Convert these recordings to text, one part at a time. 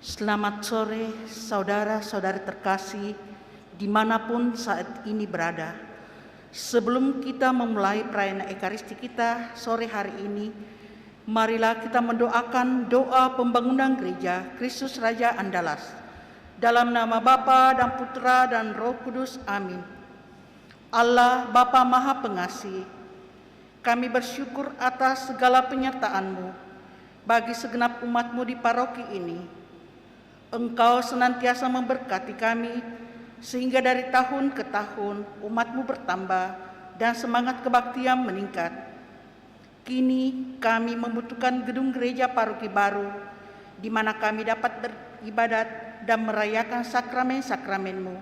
Selamat sore saudara-saudari terkasih dimanapun saat ini berada. Sebelum kita memulai perayaan Ekaristi kita sore hari ini, marilah kita mendoakan doa pembangunan gereja Kristus Raja Andalas. Dalam nama Bapa dan Putra dan Roh Kudus, amin. Allah Bapa Maha Pengasih, kami bersyukur atas segala penyertaan-Mu bagi segenap umat-Mu di paroki ini. Engkau senantiasa memberkati kami, sehingga dari tahun ke tahun umat-Mu bertambah dan semangat kebaktian meningkat. Kini kami membutuhkan gedung gereja paroki baru, di mana kami dapat beribadat dan merayakan sakramen-sakramen-Mu,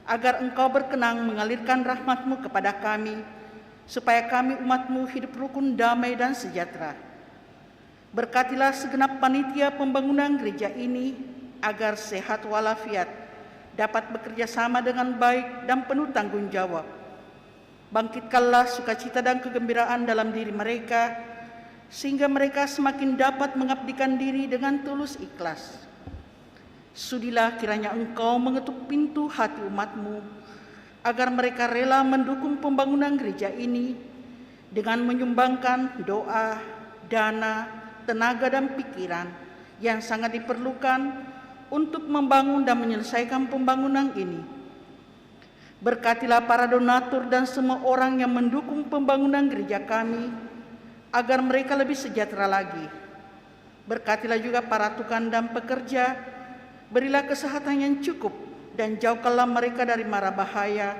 agar Engkau berkenan mengalirkan rahmat-Mu kepada kami, supaya kami umat-Mu hidup rukun, damai, dan sejahtera. Berkatilah segenap panitia pembangunan gereja ini, agar sehat walafiat, dapat bekerja sama dengan baik dan penuh tanggung jawab. Bangkitkanlah sukacita dan kegembiraan dalam diri mereka, sehingga mereka semakin dapat mengabdikan diri dengan tulus ikhlas. Sudilah kiranya Engkau mengetuk pintu hati umat-Mu, agar mereka rela mendukung pembangunan gereja ini dengan menyumbangkan doa, dana, tenaga, dan pikiran yang sangat diperlukan untuk membangun dan menyelesaikan pembangunan ini. Berkatilah para donatur dan semua orang yang mendukung pembangunan gereja kami, agar mereka lebih sejahtera lagi. Berkatilah juga para tukang dan pekerja, berilah kesehatan yang cukup dan jauhkanlah mereka dari mara bahaya,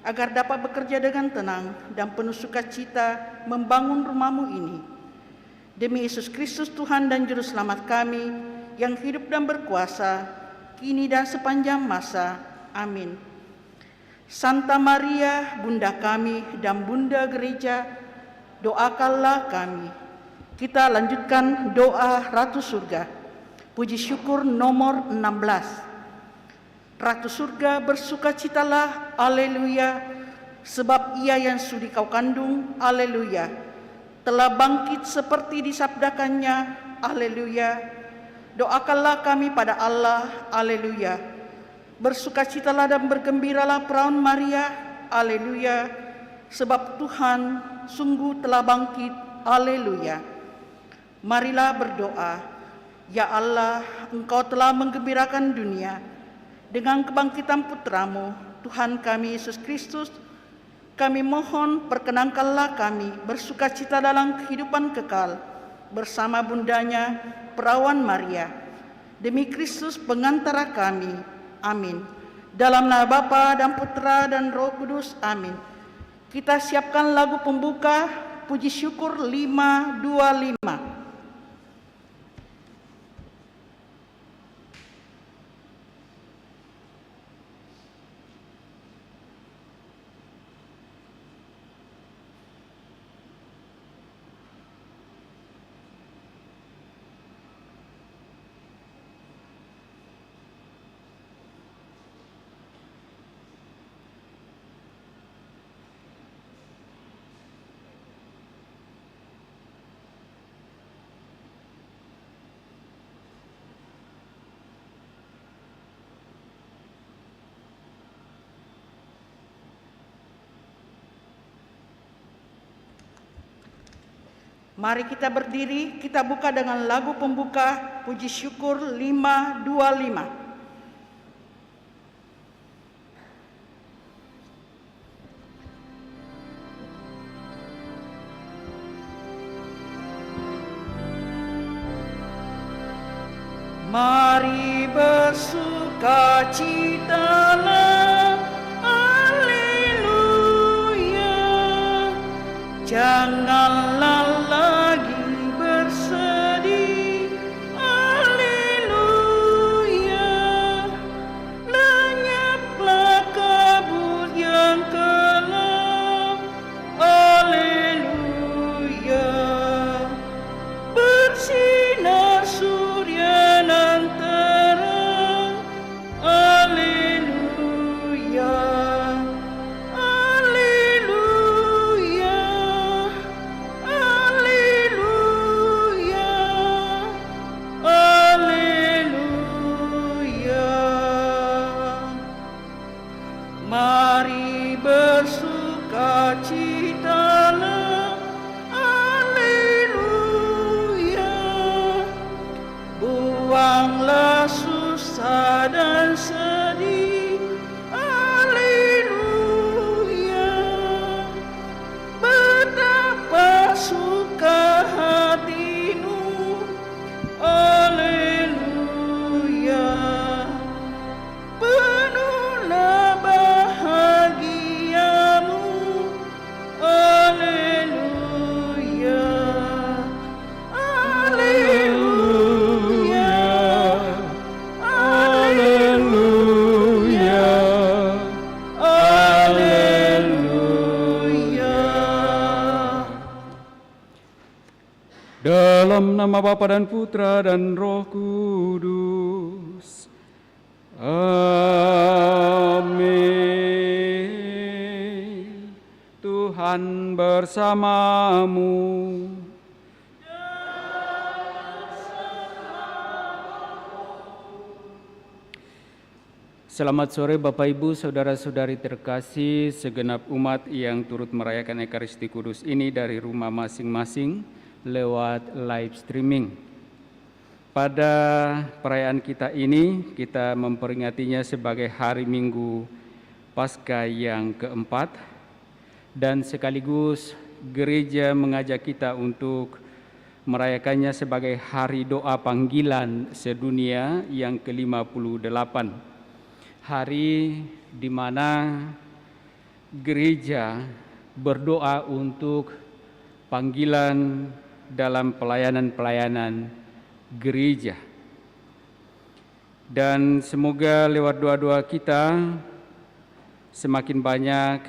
agar dapat bekerja dengan tenang dan penuh sukacita membangun rumah-Mu ini. Demi Yesus Kristus Tuhan dan Juru Selamat kami, yang hidup dan berkuasa, kini dan sepanjang masa. Amin. Santa Maria, Bunda kami dan Bunda Gereja, doakanlah kami. Kita lanjutkan doa Ratu Surga. Puji syukur nomor 16. Ratu Surga, bersukacitalah, aleluya, sebab Ia yang sudi kau kandung, aleluya, telah bangkit seperti disabdakannya, aleluya. Doakanlah kami pada Allah, aleluya. Bersukacitalah dan bergembiralah perawan Maria, aleluya, sebab Tuhan sungguh telah bangkit, aleluya. Marilah berdoa. Ya Allah, Engkau telah menggembirakan dunia dengan kebangkitan Putra-Mu, Tuhan kami Yesus Kristus. Kami mohon perkenankanlah kami bersukacita dalam kehidupan kekal bersama bundanya, Perawan Maria, demi Kristus pengantara kami. Amin. Dalam nama Bapa dan Putra dan Roh Kudus. Amin. Kita siapkan lagu pembuka, puji syukur 525. Mari kita berdiri, kita buka dengan lagu pembuka, puji syukur 525. Mari bersukacitalah, haleluya, janganlah lagi bersedih, haleluya, lenyaplah kabut yang kelam, haleluya, bersinar surya nan terang, haleluya, haleluya, buanglah susah dan sedih. Haleluya. Betapa suka hatimu. Haleluya. Penuhlah bahagiamu. Haleluya. Haleluya. Haleluya. Haleluya. Dalam nama Bapa dan Putra dan Roh Kudus. Amin. Tuhan bersamamu. Selamat sore Bapak Ibu, Saudara-saudari terkasih, segenap umat yang turut merayakan Ekaristi Kudus ini dari rumah masing-masing lewat live streaming. Pada perayaan kita ini, kita memperingatinya sebagai hari Minggu Paskah yang keempat, dan sekaligus gereja mengajak kita untuk merayakannya sebagai hari doa panggilan sedunia yang ke-58. Hari di mana gereja berdoa untuk panggilan dalam pelayanan-pelayanan gereja. Dan semoga lewat doa-doa kita semakin banyak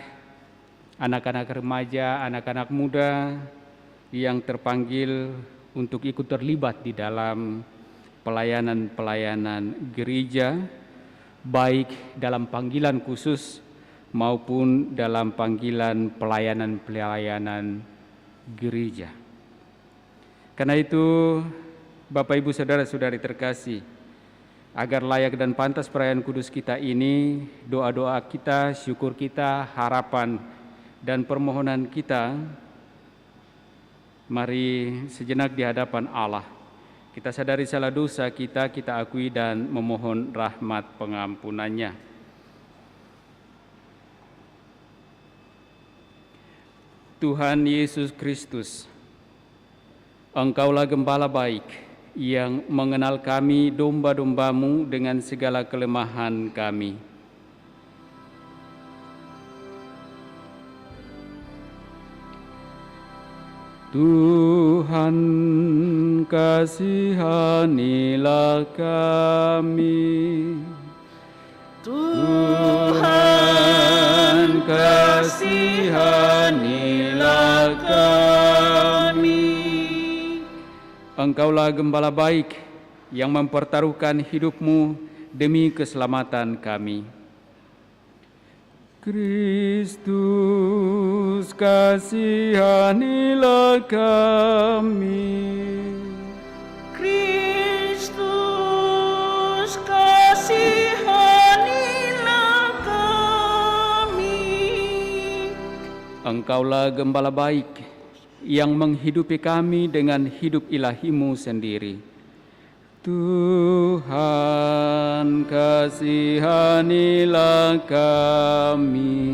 anak-anak remaja, anak-anak muda yang terpanggil untuk ikut terlibat di dalam pelayanan-pelayanan gereja, baik dalam panggilan khusus maupun dalam panggilan pelayanan-pelayanan gereja. Karena itu, Bapak Ibu Saudara-saudari terkasih, agar layak dan pantas perayaan kudus kita ini, doa-doa kita, syukur kita, harapan dan permohonan kita, mari sejenak di hadapan Allah. Kita sadari salah dosa kita, kita akui dan memohon rahmat pengampunannya. Tuhan Yesus Kristus, Engkaulah Gembala baik yang mengenal kami domba-domba-Mu dengan segala kelemahan kami. Tuhan, kasihanilah kami. Tuhan, kasihanilah kami. Engkaulah Gembala baik yang mempertaruhkan hidup-Mu demi keselamatan kami. Kristus, kasihanilah kami. Kristus, kasihanilah kami. Engkaulah Gembala baik yang menghidupi kami dengan hidup ilahi-Mu sendiri. Tuhan, kasihanilah kami.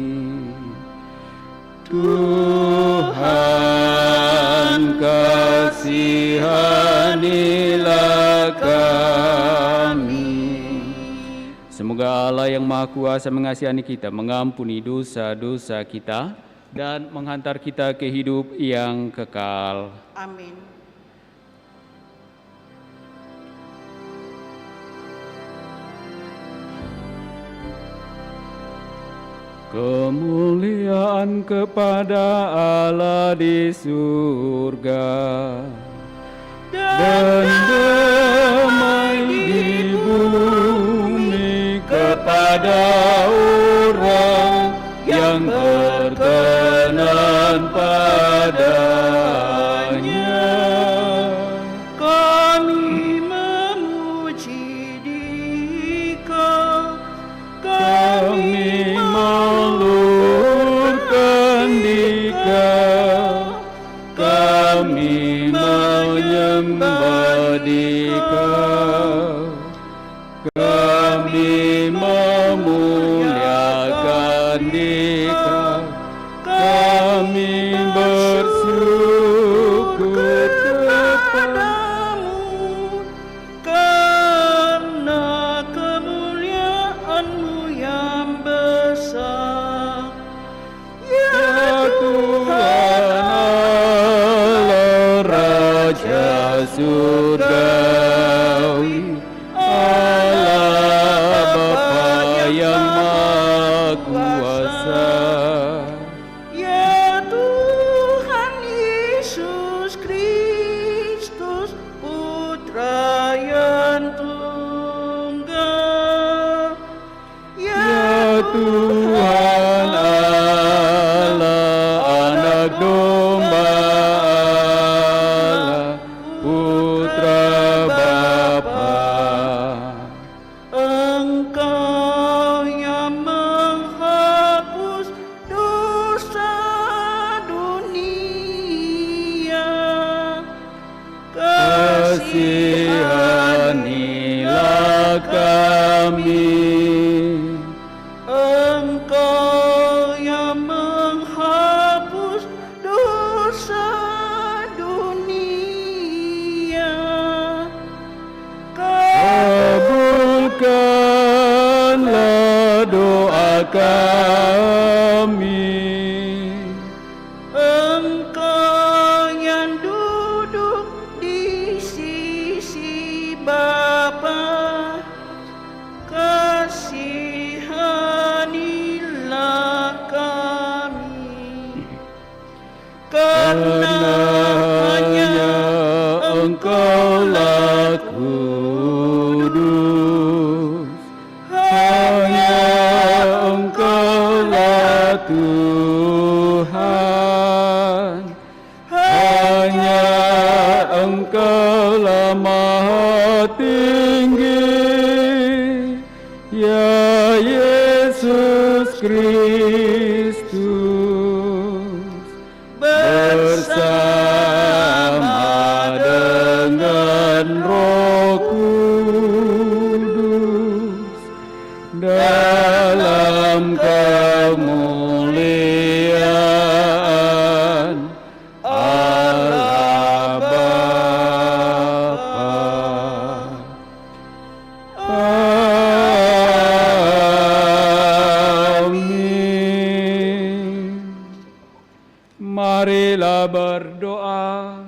Tuhan, kasihanilah kami. Semoga Allah yang Maha Kuasa mengasihani kita, mengampuni dosa-dosa kita, dan menghantar kita ke hidup yang kekal. Amin. Kemuliaan kepada Allah di surga dan damai di bumi kepada orang yang berkenan padanya. Kami memuji Dikau, kami melurkan Dikau, kami menyembah Dikau. Kami memuliakan Dikau, kami bersyukur kepadamu, karena kemuliaan-Mu yang besar. Ya Tuhan Allah Raja Surgawi, Allah Bapa yang Maha Kuasa. Ya Tuhan Yesus Kristus, Putra yang tunggal. Ya Tuhan Allah, Anak Domba Allah, Putra Bapa. Engkau yang menghapus dosa dunia, Kasihanilah kami. Engkau yang menghapus dosa dunia, Kabulkanlah doa kami. Engkau yang duduk di sisi Bapa, kasihanilah kami. Karena hanya Engkaulah kudus, hanya Engkaulah Tuhan, hanya Engkaulah Maha Tinggi, ya Yesus Kristus, bersama dengan Roh Kudus dalam kemuliaan Allah Bapa. Amin. Marilah berdoa.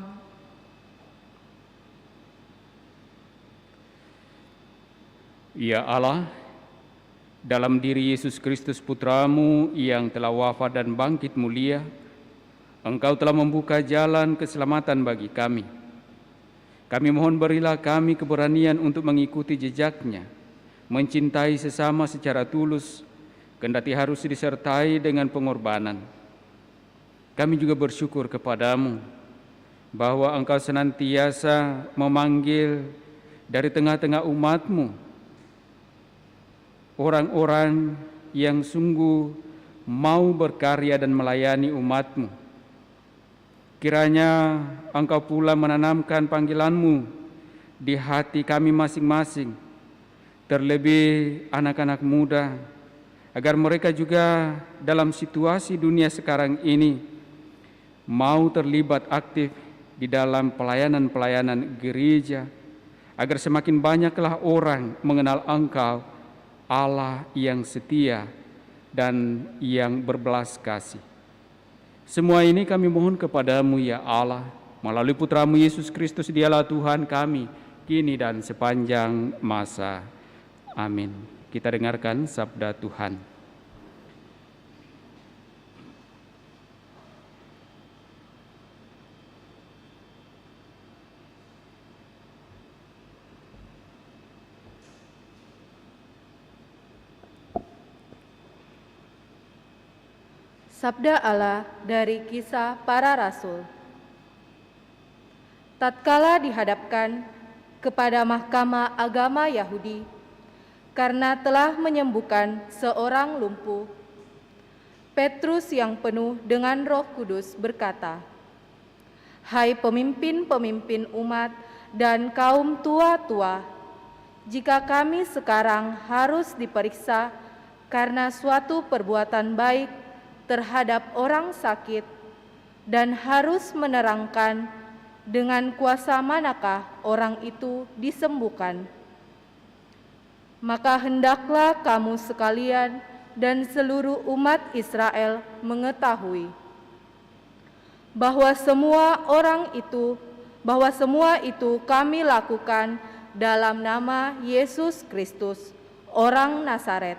Ya Allah, dalam diri Yesus Kristus Putra-Mu yang telah wafat dan bangkit mulia, Engkau telah membuka jalan keselamatan bagi kami. Kami mohon berilah kami keberanian untuk mengikuti jejaknya, mencintai sesama secara tulus, kendati harus disertai dengan pengorbanan. Kami juga bersyukur kepadamu bahwa Engkau senantiasa memanggil dari tengah-tengah umat-Mu orang-orang yang sungguh mau berkarya dan melayani umat-Mu. Kiranya Engkau pula menanamkan panggilan-Mu di hati kami masing-masing, terlebih anak-anak muda, agar mereka juga dalam situasi dunia sekarang ini mau terlibat aktif di dalam pelayanan-pelayanan gereja, agar semakin banyaklah orang mengenal Engkau, Allah yang setia dan yang berbelas kasih. Semua ini kami mohon kepadamu ya Allah, melalui Putra-Mu Yesus Kristus, Dialah Tuhan kami, kini dan sepanjang masa. Amin. Kita dengarkan sabda Tuhan. Sabda Allah dari Kisah Para Rasul. Tatkala dihadapkan kepada Mahkamah Agama Yahudi karena telah menyembuhkan seorang lumpuh, Petrus yang penuh dengan Roh Kudus berkata, "Hai pemimpin-pemimpin umat dan kaum tua-tua, jika kami sekarang harus diperiksa karena suatu perbuatan baik terhadap orang sakit dan harus menerangkan dengan kuasa manakah orang itu disembuhkan, maka hendaklah kamu sekalian dan seluruh umat Israel mengetahui bahwa semua itu kami lakukan dalam nama Yesus Kristus, orang Nazaret,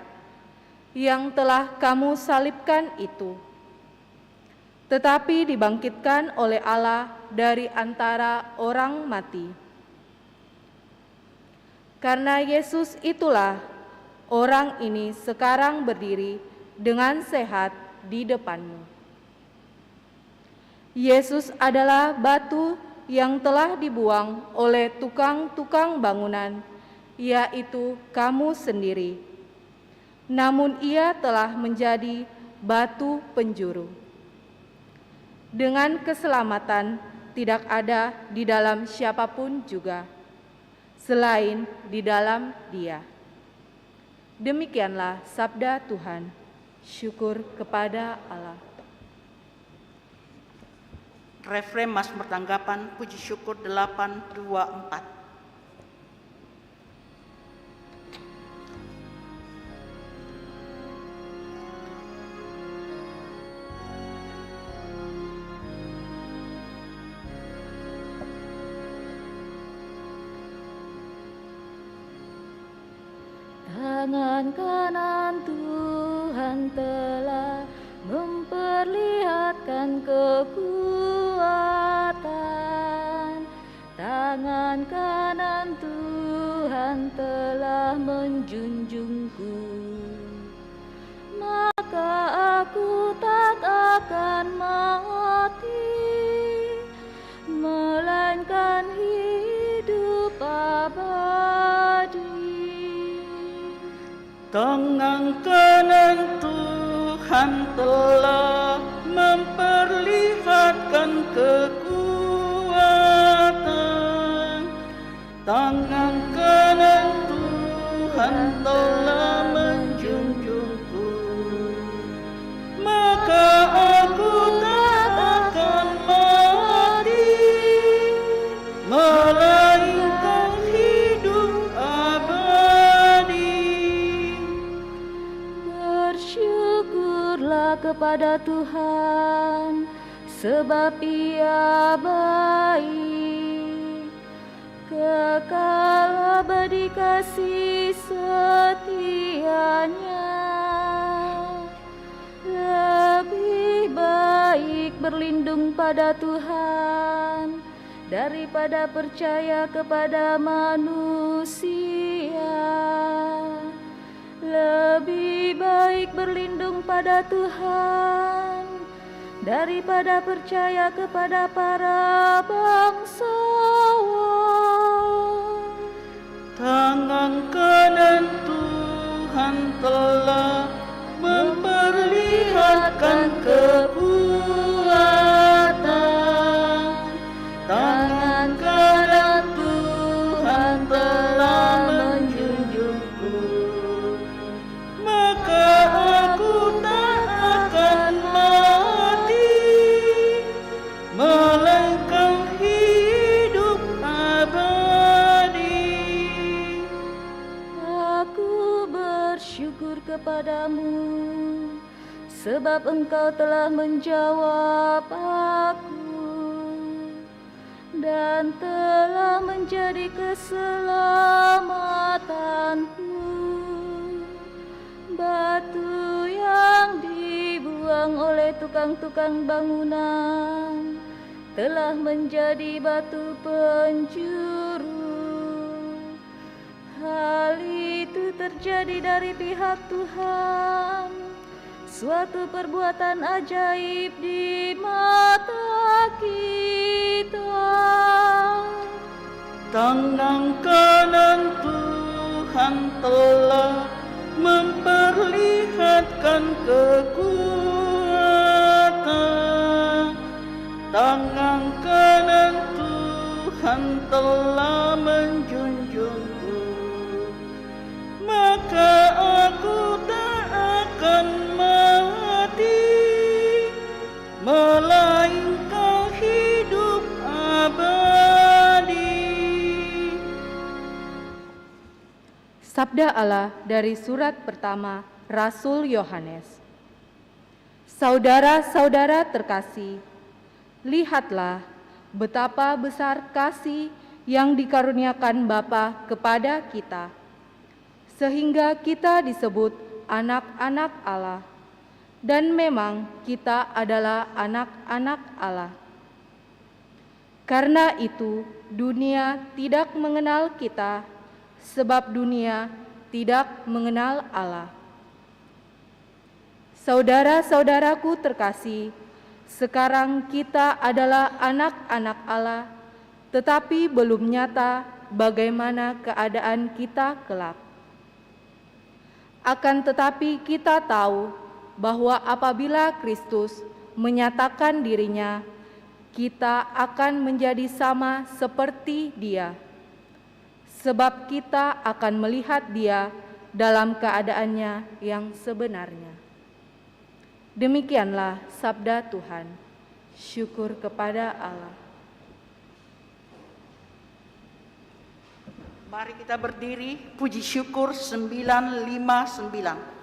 yang telah kamu salibkan itu, tetapi dibangkitkan oleh Allah dari antara orang mati. Karena Yesus itulah orang ini sekarang berdiri dengan sehat di depanmu. Yesus adalah batu yang telah dibuang oleh tukang-tukang bangunan, yaitu kamu sendiri. Namun ia telah menjadi batu penjuru. Dengan keselamatan tidak ada di dalam siapapun juga, selain di dalam Dia. Demikianlah sabda Tuhan. Syukur kepada Allah. Refrem Mazmur Tanggapan Puji Syukur 824. Tangan kanan Tuhan telah memperlihatkan kekuatan. Tangan kanan Tuhan telah menjunjungku. Maka aku tak akan mati, melainkan hidup abadi. Tangan kanan Tuhan telah memperlihatkan kekuatan. Tangan kanan Tuhan telah menjunjungku. Maka aku tak akan mati, melainkan hidup abadi. Bersyukurlah kepada Tuhan, sebab Ia baik, kekal abadi kasih setianya. Lebih baik berlindung pada Tuhan daripada percaya kepada manusia. Lebih baik berlindung pada Tuhan daripada percaya kepada para bangsawan. Tangan kanan Tuhan telah memperlihatkan kekuatan. Tangan kanan Tuhan telah menjunjungku. Maka aku tak akan mati, melainkan hidup abadi. Aku bersyukur kepadamu, sebab Engkau telah menjawab aku dan telah menjadi keselamatanku. Batu yang dibuang oleh tukang-tukang bangunan telah menjadi batu penjuru. Hal itu terjadi dari pihak Tuhan, suatu perbuatan ajaib di mata kita. Tangan kanan Tuhan telah memperlihatkan kekuatan. Tangan kanan Tuhan telah menjunjungku. Sabda Allah dari surat pertama Rasul Yohanes. Saudara-saudara terkasih, lihatlah betapa besar kasih yang dikaruniakan Bapa kepada kita, sehingga kita disebut anak-anak Allah. Dan memang kita adalah anak-anak Allah. Karena itu, dunia tidak mengenal kita, sebab dunia tidak mengenal Allah. Saudara-saudaraku terkasih, sekarang kita adalah anak-anak Allah, tetapi belum nyata bagaimana keadaan kita kelak. Akan tetapi kita tahu bahwa apabila Kristus menyatakan dirinya, kita akan menjadi sama seperti Dia, sebab kita akan melihat Dia dalam keadaannya yang sebenarnya. Demikianlah sabda Tuhan. Syukur kepada Allah. Mari kita berdiri, puji syukur 959.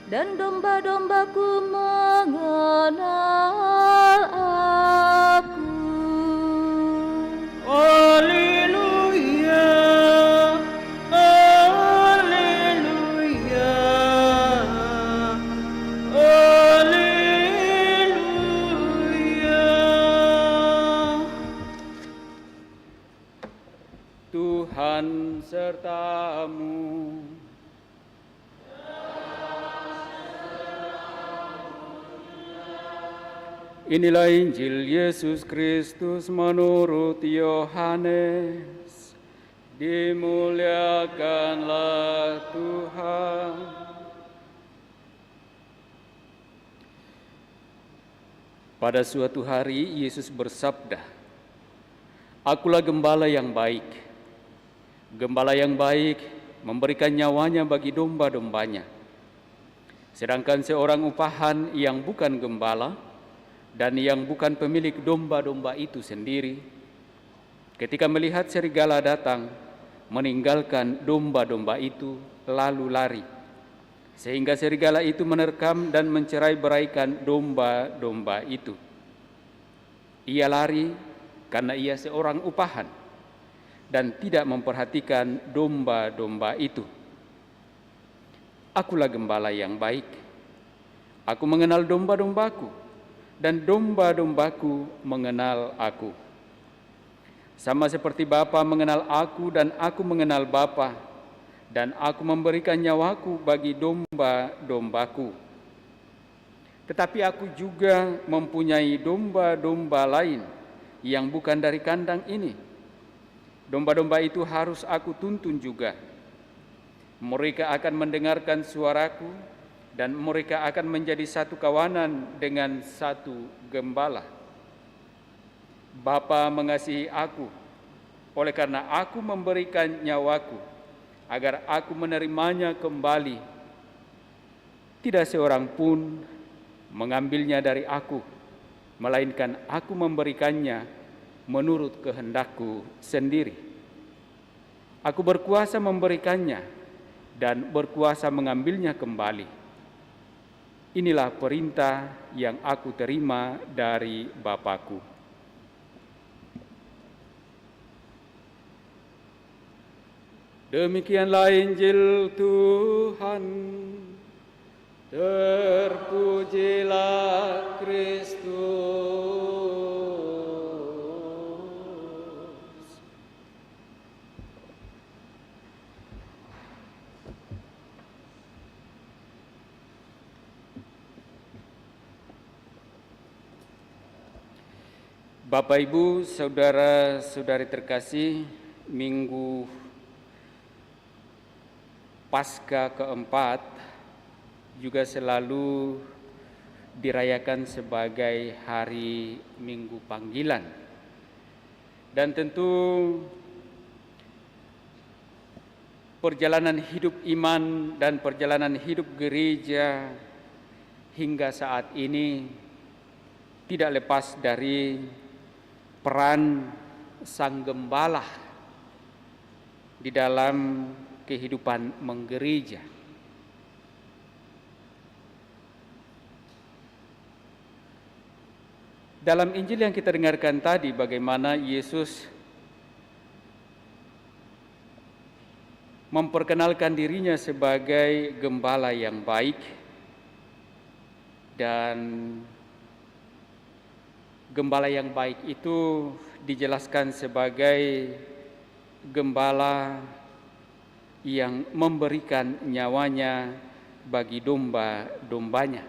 Dan domba-dombaku mengenal aku. Haleluya, haleluya, haleluya. Tuhan sertamu. Inilah Injil Yesus Kristus menurut Yohanes. Dimuliakanlah Tuhan. Pada suatu hari Yesus bersabda, "Akulah gembala yang baik. Gembala yang baik memberikan nyawanya bagi domba-dombanya. Sedangkan seorang upahan yang bukan gembala dan yang bukan pemilik domba-domba itu sendiri, ketika melihat serigala datang, meninggalkan domba-domba itu lalu lari, sehingga serigala itu menerkam dan mencerai-beraikan domba-domba itu. Ia lari karena ia seorang upahan dan tidak memperhatikan domba-domba itu. Akulah gembala yang baik. Aku mengenal domba-dombaku, dan domba-dombaku mengenal aku. Sama seperti Bapa mengenal aku dan aku mengenal Bapa, dan aku memberikan nyawaku bagi domba-dombaku. Tetapi aku juga mempunyai domba-domba lain yang bukan dari kandang ini. Domba-domba itu harus aku tuntun juga. Mereka akan mendengarkan suaraku, dan mereka akan menjadi satu kawanan dengan satu gembala. Bapa mengasihi aku, oleh karena aku memberikan nyawaku, agar aku menerimanya kembali. Tidak seorang pun mengambilnya dari aku, melainkan aku memberikannya menurut kehendakku sendiri. Aku berkuasa memberikannya dan berkuasa mengambilnya kembali. Inilah perintah yang aku terima dari Bapa-Ku." Demikianlah Injil Tuhan. Terpujilah Kristus. Bapak, Ibu, saudara-saudari terkasih, Minggu Paskah keempat juga selalu dirayakan sebagai hari Minggu Panggilan. Dan tentu perjalanan hidup iman dan perjalanan hidup gereja hingga saat ini tidak lepas dari peran Sang Gembala di dalam kehidupan menggereja. Dalam Injil yang kita dengarkan tadi, bagaimana Yesus memperkenalkan dirinya sebagai gembala yang baik, dan gembala yang baik itu dijelaskan sebagai gembala yang memberikan nyawanya bagi domba-dombanya.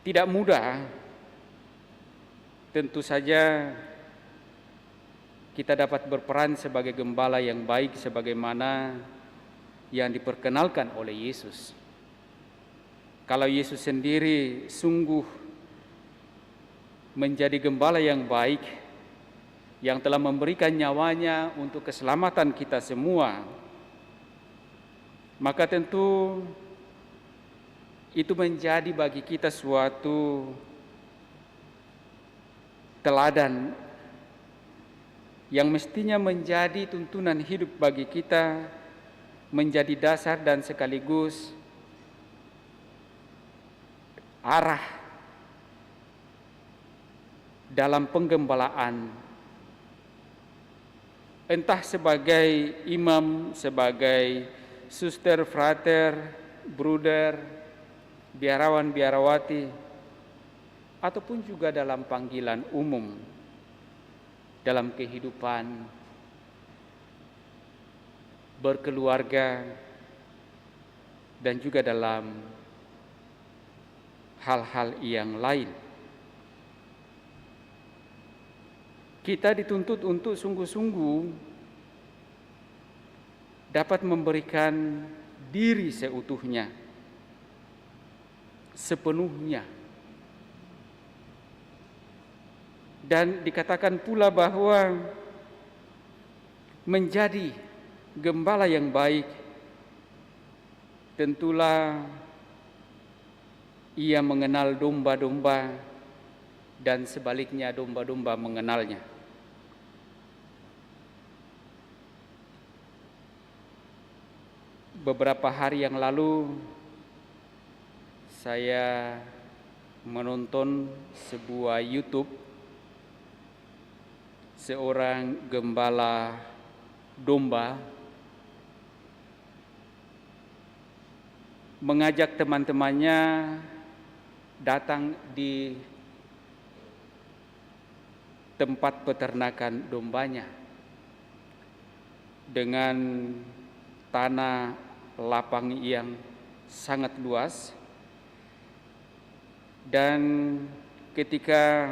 Tidak mudah, tentu saja kita dapat berperan sebagai gembala yang baik sebagaimana yang diperkenalkan oleh Yesus. Kalau Yesus sendiri sungguh menjadi gembala yang baik, yang telah memberikan nyawanya untuk keselamatan kita semua, maka tentu itu menjadi bagi kita suatu teladan yang mestinya menjadi tuntunan hidup bagi kita, menjadi dasar dan sekaligus arah dalam penggembalaan, entah sebagai imam, sebagai suster, frater, bruder, biarawan, biarawati, ataupun juga dalam panggilan umum, dalam kehidupan berkeluarga, dan juga dalam hal-hal yang lain. Kita dituntut untuk sungguh-sungguh dapat memberikan diri seutuhnya, sepenuhnya. Dan dikatakan pula bahwa menjadi gembala yang baik tentulah ia mengenal domba-domba dan sebaliknya domba-domba mengenalnya. Beberapa hari yang lalu saya menonton sebuah YouTube seorang gembala domba mengajak teman-temannya datang di tempat peternakan dombanya dengan tanah lapang yang sangat luas. Dan ketika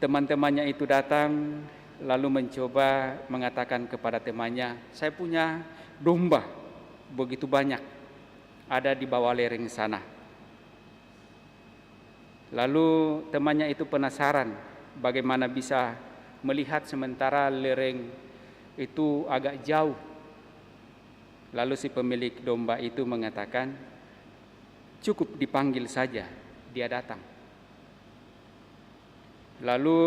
teman-temannya itu datang, lalu mencoba mengatakan kepada temannya, "Saya punya domba begitu banyak, ada di bawah lereng sana." Lalu temannya itu penasaran bagaimana bisa melihat sementara lereng itu agak jauh. Lalu si pemilik domba itu mengatakan, "Cukup dipanggil saja, dia datang." Lalu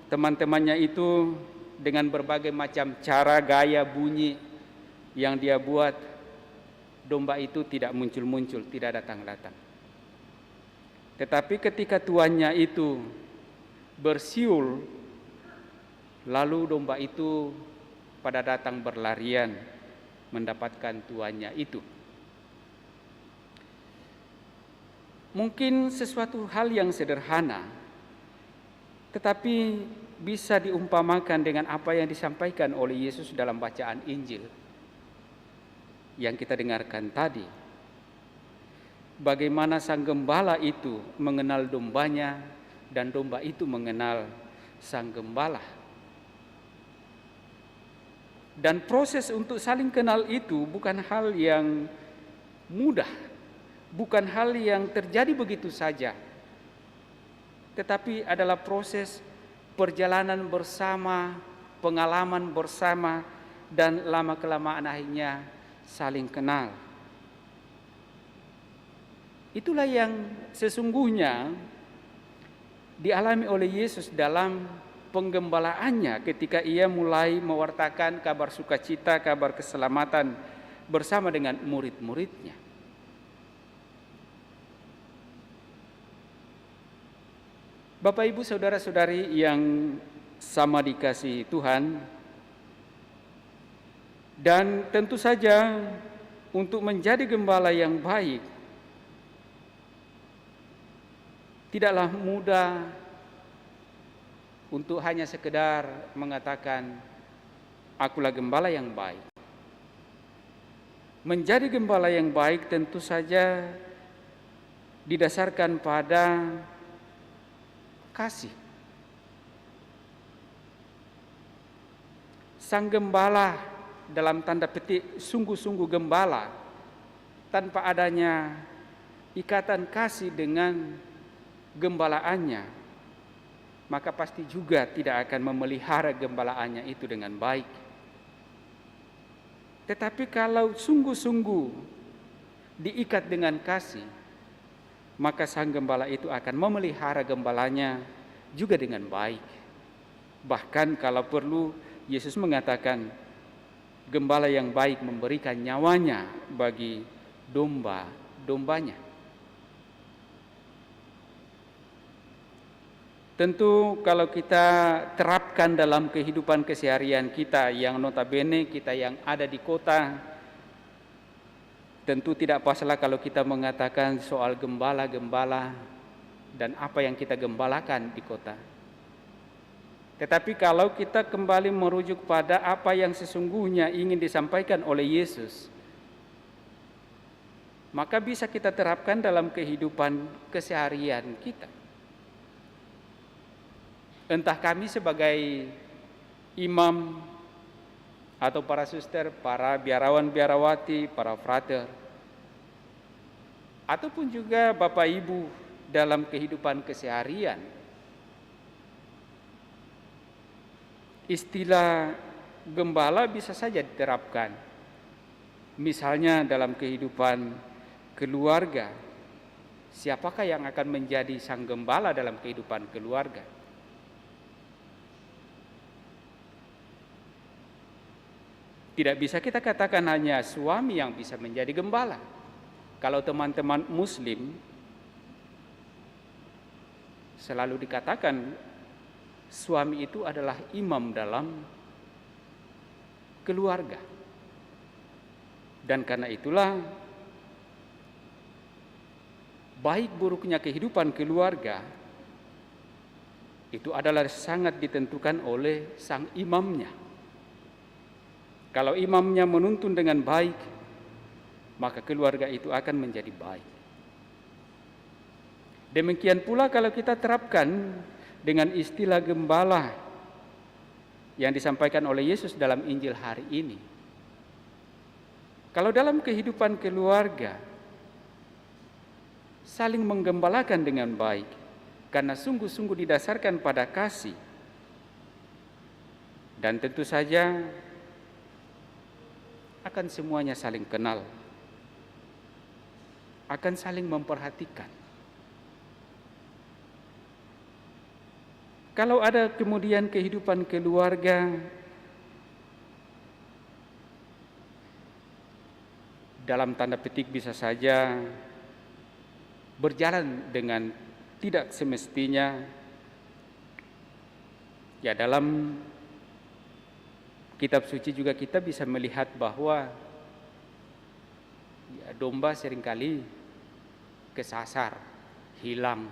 teman-temannya itu dengan berbagai macam cara, gaya, bunyi yang dia buat, domba itu tidak muncul-muncul, tidak datang-datang. Tetapi ketika tuannya itu bersiul, lalu domba itu pada datang berlarian mendapatkan tuannya itu. Mungkin sesuatu hal yang sederhana, tetapi bisa diumpamakan dengan apa yang disampaikan oleh Yesus dalam bacaan Injil yang kita dengarkan tadi. bagaimana sang gembala itu mengenal dombanya dan domba itu mengenal sang gembala. Dan proses untuk saling kenal itu bukan hal yang mudah, bukan hal yang terjadi begitu saja, tetapi adalah proses perjalanan bersama, pengalaman bersama, dan lama-kelamaan akhirnya saling kenal. Itulah yang sesungguhnya dialami oleh Yesus dalam penggembalaannya ketika ia mulai mewartakan kabar sukacita, kabar keselamatan bersama dengan murid-muridnya. Bapak, Ibu, saudara-saudari yang sama dikasihi Tuhan, dan tentu saja untuk menjadi gembala yang baik tidaklah mudah untuk hanya sekedar mengatakan akulah gembala yang baik. Menjadi gembala yang baik tentu saja didasarkan pada kasih. Sang gembala dalam tanda petik sungguh-sungguh gembala tanpa adanya ikatan kasih dengan gembalaannya, maka pasti juga tidak akan memelihara gembalaannya itu dengan baik. Tetapi kalau sungguh-sungguh diikat dengan kasih, maka sang gembala itu akan memelihara gembalanya juga dengan baik. Bahkan kalau perlu, Yesus mengatakan gembala yang baik memberikan nyawanya bagi domba-dombanya. Tentu kalau kita terapkan dalam kehidupan keseharian kita yang notabene kita yang ada di kota, tentu tidak masalah kalau kita mengatakan soal gembala-gembala dan apa yang kita gembalakan di kota. Tetapi kalau kita kembali merujuk pada apa yang sesungguhnya ingin disampaikan oleh Yesus, maka bisa kita terapkan dalam kehidupan keseharian kita. Entah kami sebagai imam atau para suster, para biarawan-biarawati, para frater, ataupun juga Bapak Ibu dalam kehidupan keseharian. Istilah gembala bisa saja diterapkan. Misalnya dalam kehidupan keluarga, siapakah yang akan menjadi sang gembala dalam kehidupan keluarga? Tidak bisa kita katakan hanya suami yang bisa menjadi gembala. Kalau teman-teman Muslim selalu dikatakan suami itu adalah imam dalam keluarga. Dan karena itulah baik buruknya kehidupan keluarga itu adalah sangat ditentukan oleh sang imamnya. Kalau imamnya menuntun dengan baik, maka keluarga itu akan menjadi baik. Demikian pula kalau kita terapkan dengan istilah gembala yang disampaikan oleh Yesus dalam Injil hari ini. Kalau dalam kehidupan keluarga saling menggembalakan dengan baik, karena sungguh-sungguh didasarkan pada kasih, dan tentu saja akan semuanya saling kenal, akan saling memperhatikan. Kalau ada kemudian kehidupan keluarga dalam tanda petik bisa saja berjalan dengan tidak semestinya, ya dalam kitab suci juga kita bisa melihat bahwa ya, domba seringkali kesasar, hilang.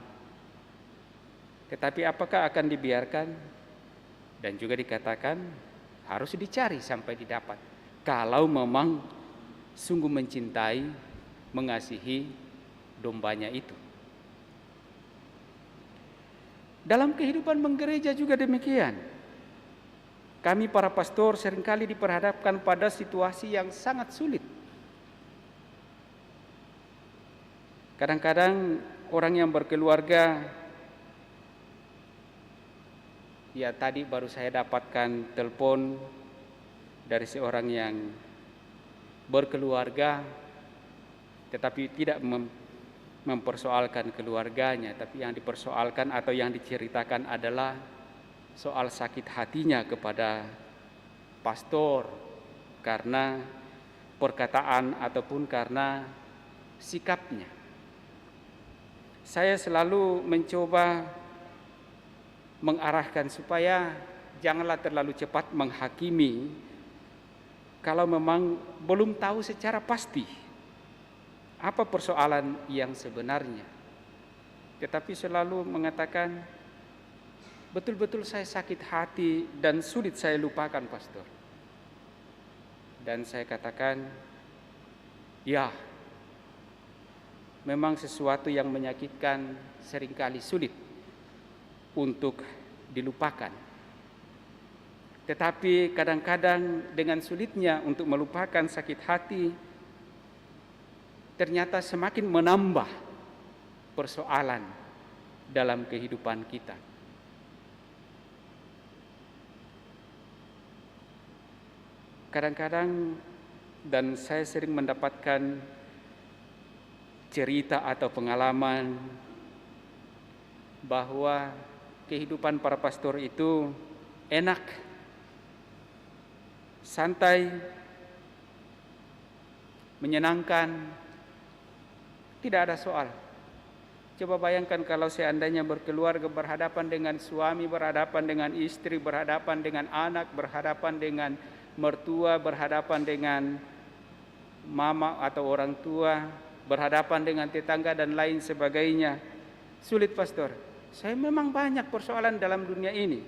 Tetapi apakah akan dibiarkan? Dan juga dikatakan harus dicari sampai didapat. Kalau memang sungguh mencintai, mengasihi dombanya itu. Dalam kehidupan menggereja juga demikian. Kami para pastor seringkali diperhadapkan pada situasi yang sangat sulit. Kadang-kadang orang yang berkeluarga, ya tadi baru saya dapatkan telepon dari seorang yang berkeluarga tetapi tidak mempersoalkan keluarganya, tapi yang dipersoalkan atau yang diceritakan adalah soal sakit hatinya kepada pastor karena perkataan ataupun karena sikapnya. Saya selalu mencoba mengarahkan supaya janganlah terlalu cepat menghakimi kalau memang belum tahu secara pasti apa persoalan yang sebenarnya. Tetapi selalu mengatakan, betul-betul saya sakit hati dan sulit saya lupakan pastor. Dan saya katakan, ya, memang sesuatu yang menyakitkan seringkali sulit untuk dilupakan. Tetapi kadang-kadang dengan sulitnya untuk melupakan sakit hati, ternyata semakin menambah persoalan dalam kehidupan kita. Kadang-kadang, dan saya sering mendapatkan cerita atau pengalaman bahwa kehidupan para pastor itu enak, santai, menyenangkan, tidak ada soal. Coba bayangkan kalau seandainya berkeluarga, berhadapan dengan suami, berhadapan dengan istri, berhadapan dengan anak, berhadapan dengan mertua, berhadapan dengan mama atau orang tua, berhadapan dengan tetangga dan lain sebagainya. Sulit pastor. Saya memang banyak persoalan dalam dunia ini.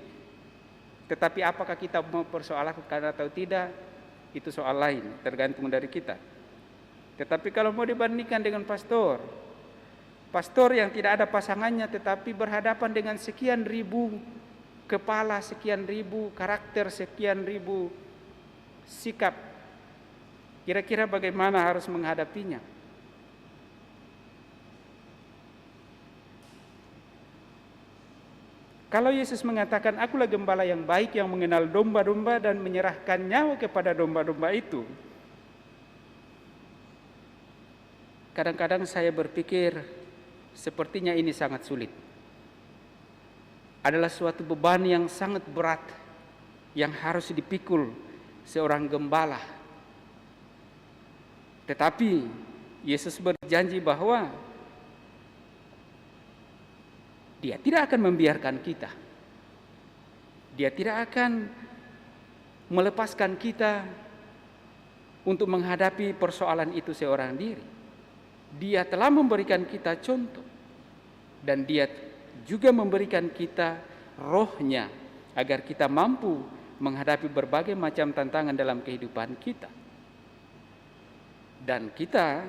Tetapi apakah kita mau persoalkan atau tidak, itu soal lain, tergantung dari kita. Tetapi kalau mau dibandingkan dengan pastor yang tidak ada pasangannya tetapi berhadapan dengan sekian ribu kepala, sekian ribu karakter, sekian ribu sikap, kira-kira bagaimana harus menghadapinya? Kalau Yesus mengatakan, akulah gembala yang baik yang mengenal domba-domba dan menyerahkan nyawa kepada domba-domba itu, kadang-kadang saya berpikir sepertinya ini sangat sulit. Adalah suatu beban yang sangat berat yang harus dipikul seorang gembala. Tetapi Yesus berjanji bahwa Dia tidak akan membiarkan kita. Dia tidak akan melepaskan kita untuk menghadapi persoalan itu seorang diri. Dia telah memberikan kita contoh dan Dia juga memberikan kita rohnya agar kita mampu menghadapi berbagai macam tantangan dalam kehidupan kita. Dan kita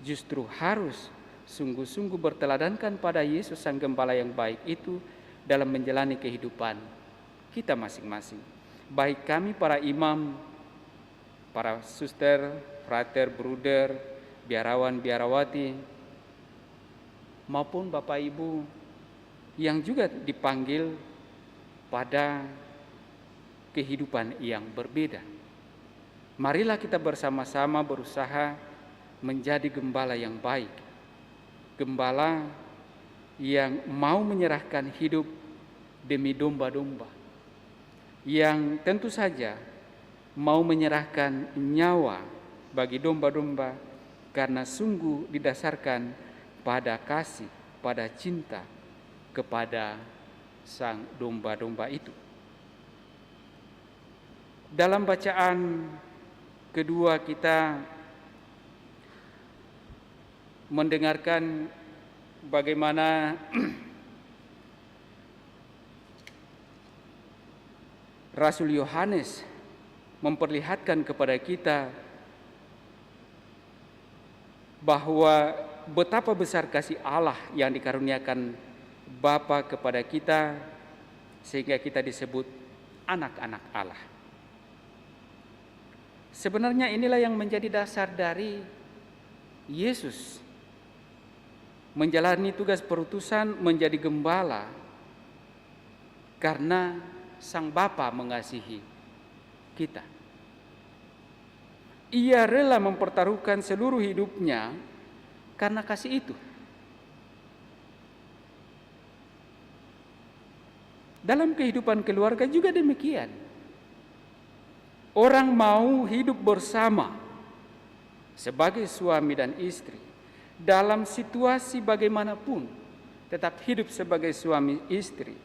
justru harus sungguh-sungguh berteladankan pada Yesus Sang Gembala yang baik itu dalam menjalani kehidupan kita masing-masing. Baik kami para imam, para suster, frater, bruder, biarawan, biarawati, maupun Bapak Ibu yang juga dipanggil pada kehidupan yang berbeda. Marilah kita bersama-sama berusaha menjadi gembala yang baik, gembala yang mau menyerahkan hidup demi domba-domba, yang tentu saja mau menyerahkan nyawa bagi domba-domba karena sungguh didasarkan pada kasih, pada cinta kepada sang domba-domba itu. Dalam bacaan kedua kita mendengarkan bagaimana Rasul Yohanes memperlihatkan kepada kita bahwa betapa besar kasih Allah yang dikaruniakan Bapa kepada kita sehingga kita disebut anak-anak Allah. Sebenarnya inilah yang menjadi dasar dari Yesus menjalani tugas perutusan menjadi gembala karena Sang Bapa mengasihi kita. Ia rela mempertaruhkan seluruh hidupnya karena kasih itu. Dalam kehidupan keluarga juga demikian. Orang mau hidup bersama sebagai suami dan istri dalam situasi bagaimanapun, tetap hidup sebagai suami istri.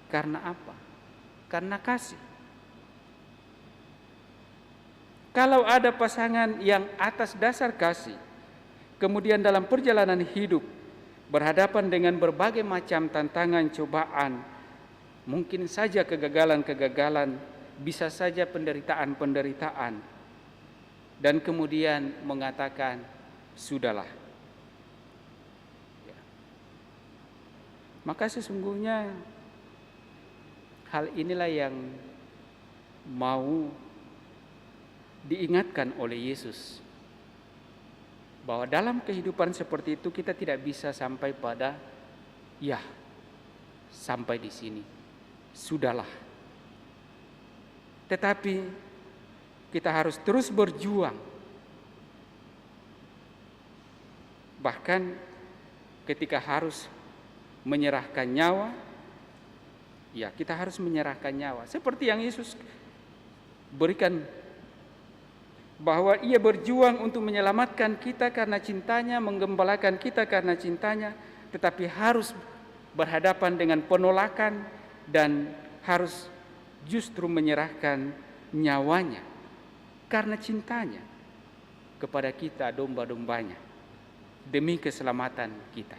Karena apa? Karena kasih. Kalau ada pasangan yang atas dasar kasih, kemudian dalam perjalanan hidup berhadapan dengan berbagai macam tantangan, cobaan, mungkin saja kegagalan-kegagalan, bisa saja penderitaan-penderitaan, dan kemudian mengatakan, sudahlah. Ya. Maka sesungguhnya hal inilah yang mau diingatkan oleh Yesus, bahwa dalam kehidupan seperti itu kita tidak bisa sampai pada ya sampai di sini, sudahlah. Tetapi kita harus terus berjuang. Bahkan ketika harus menyerahkan nyawa, ya kita harus menyerahkan nyawa. Seperti yang Yesus berikan, bahwa ia berjuang untuk menyelamatkan kita karena cintanya, menggembalakan kita karena cintanya, tetapi harus berhadapan dengan penolakan dan harus justru menyerahkan nyawanya karena cintanya kepada kita, domba-dombanya, demi keselamatan kita.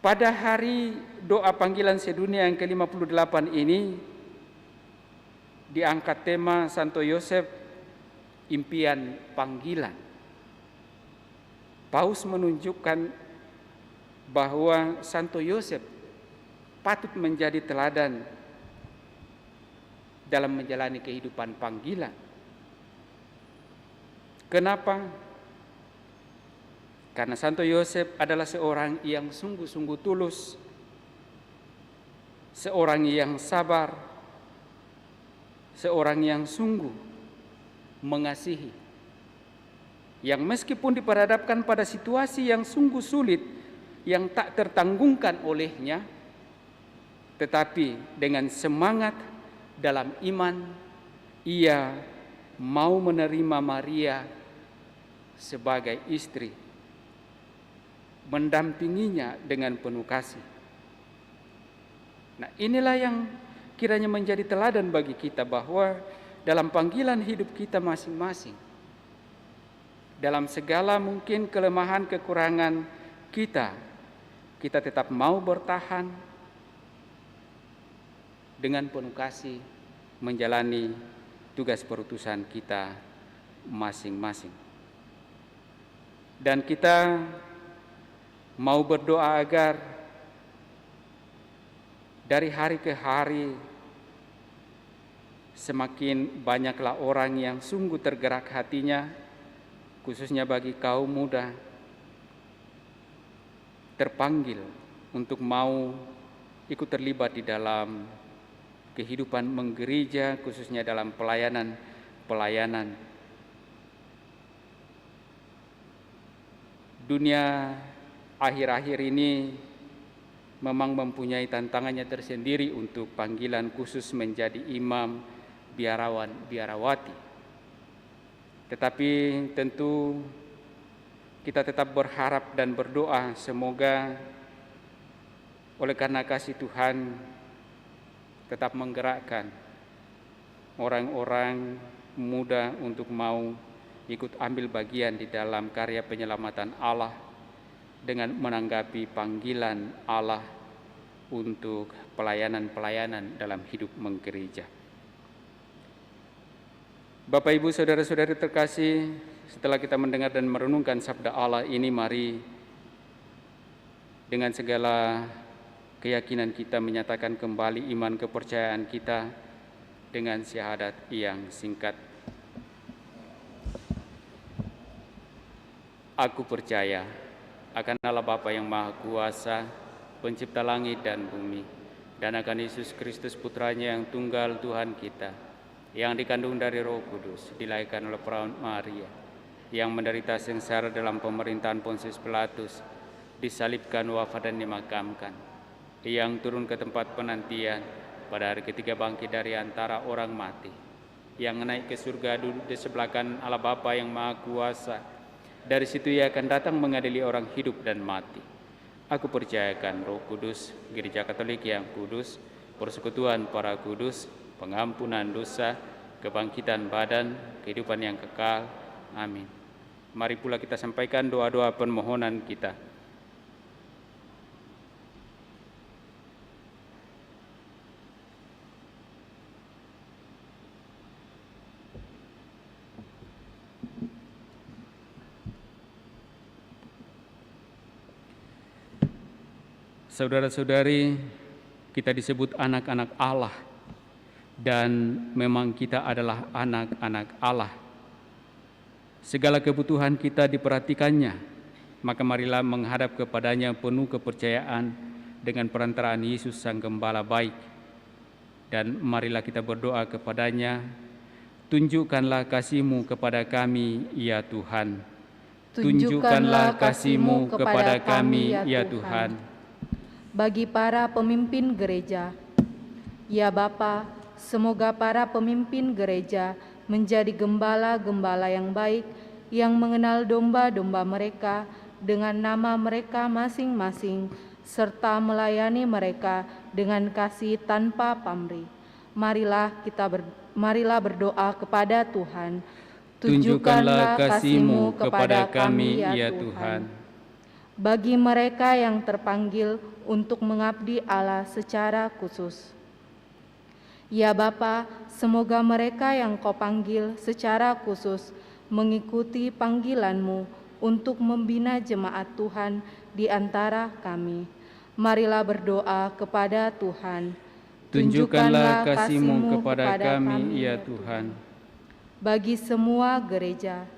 Pada hari doa panggilan sedunia yang ke-58 ini diangkat tema Santo Yosef, impian panggilan. Paus menunjukkan bahwa Santo Yosef patut menjadi teladan dalam menjalani kehidupan panggilan. Kenapa? Karena Santo Yosef adalah seorang yang sungguh-sungguh tulus, seorang yang sabar, seorang yang sungguh mengasihi, yang meskipun diperhadapkan pada situasi yang sungguh sulit, yang tak tertanggungkan olehnya, tetapi dengan semangat dalam iman, ia mau menerima Maria sebagai istri, mendampinginya dengan penuh kasih. Nah, inilah yang kiranya menjadi teladan bagi kita, bahwa dalam panggilan hidup kita masing-masing, dalam segala mungkin kelemahan, kekurangan kita tetap mau bertahan dengan penuh kasih menjalani tugas perutusan kita masing-masing. Dan kita mau berdoa agar dari hari ke hari semakin banyaklah orang yang sungguh tergerak hatinya, khususnya bagi kaum muda, terpanggil untuk mau ikut terlibat di dalam kehidupan menggereja, khususnya dalam pelayanan. Dunia akhir-akhir ini memang mempunyai tantangannya tersendiri untuk panggilan khusus menjadi imam, biarawan, biarawati. Tetapi tentu kita tetap berharap dan berdoa semoga oleh karena kasih Tuhan tetap menggerakkan orang-orang muda untuk mau ikut ambil bagian di dalam karya penyelamatan Allah dengan menanggapi panggilan Allah untuk pelayanan-pelayanan dalam hidup menggereja. Bapak, Ibu, saudara-saudari terkasih, setelah kita mendengar dan merenungkan sabda Allah ini, mari dengan segala keyakinan kita menyatakan kembali iman kepercayaan kita dengan syahadat yang singkat. Aku percaya akan Allah Bapa yang Maha Kuasa, pencipta langit dan bumi, dan akan Yesus Kristus Putranya yang tunggal Tuhan kita, yang dikandung dari Roh Kudus, dilahirkan oleh perawan Maria, yang menderita sengsara dalam pemerintahan Pontius Pilatus, disalibkan, wafat dan dimakamkan, yang turun ke tempat penantian, pada hari ketiga bangkit dari antara orang mati, yang naik ke surga, duduk di sebelah kanan Allah Bapa yang Maha Kuasa. Dari situ Ia akan datang mengadili orang hidup dan mati. Aku percayakan Roh Kudus, Gereja Katolik yang kudus, persekutuan para kudus, pengampunan dosa, kebangkitan badan, kehidupan yang kekal. Amin. Mari pula kita sampaikan doa-doa permohonan kita. Saudara-saudari, kita disebut anak-anak Allah, dan memang kita adalah anak-anak Allah. Segala kebutuhan kita diperhatikannya, maka marilah menghadap kepadanya penuh kepercayaan dengan perantaraan Yesus Sang Gembala baik. Dan marilah kita berdoa kepadanya, tunjukkanlah kasih-Mu kepada kami, ya Tuhan. Tunjukkanlah kasih-Mu kepada kami, ya Tuhan. Bagi para pemimpin gereja, ya Bapa, semoga para pemimpin gereja menjadi gembala-gembala yang baik, yang mengenal domba-domba mereka dengan nama mereka masing-masing, serta melayani mereka dengan kasih tanpa pamrih. Marilah berdoa kepada Tuhan. Tunjukkanlah kasih-Mu kepada kami, ya Tuhan. Bagi mereka yang terpanggil untuk mengabdi Allah secara khusus, ya Bapa, semoga mereka yang Kau panggil secara khusus mengikuti panggilan-Mu untuk membina jemaat Tuhan di antara kami. Marilah berdoa kepada Tuhan. Tunjukkanlah kasih-Mu kepada kami, ya Tuhan. Bagi semua gereja,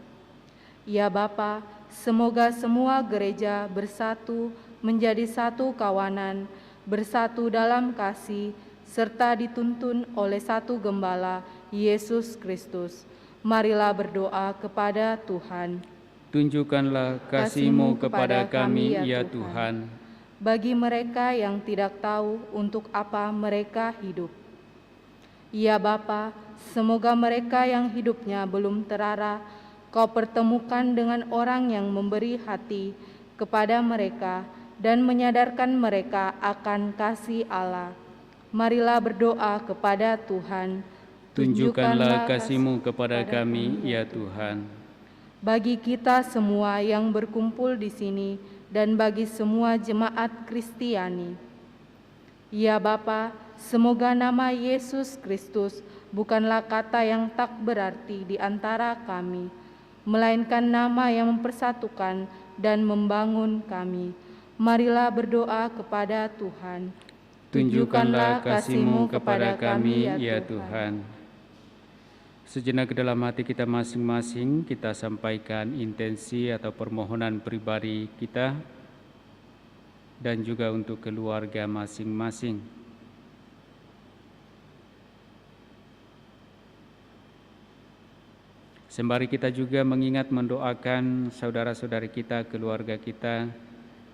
ya Bapa, semoga semua gereja bersatu menjadi satu kawanan, bersatu dalam kasih, serta dituntun oleh satu gembala, Yesus Kristus. Marilah berdoa kepada Tuhan. Tunjukkanlah kasih-Mu kepada kami, ya Tuhan. Bagi mereka yang tidak tahu untuk apa mereka hidup, ya Bapa, semoga mereka yang hidupnya belum terarah, Kau pertemukan dengan orang yang memberi hati kepada mereka dan menyadarkan mereka akan kasih Allah. Marilah berdoa kepada Tuhan. Tunjukkanlah kasih-Mu kepada kami, ya Tuhan. Bagi kita semua yang berkumpul di sini dan bagi semua jemaat Kristiani, ya Bapa, semoga nama Yesus Kristus bukanlah kata yang tak berarti di antara kami, melainkan nama yang mempersatukan dan membangun kami. Marilah berdoa kepada Tuhan. Tunjukkanlah kasih-Mu kepada kami, ya Tuhan. Sejenak ke dalam hati kita masing-masing, kita sampaikan intensi atau permohonan pribadi kita dan juga untuk keluarga masing-masing. Sembari kita juga mengingat mendoakan saudara-saudari kita, keluarga kita,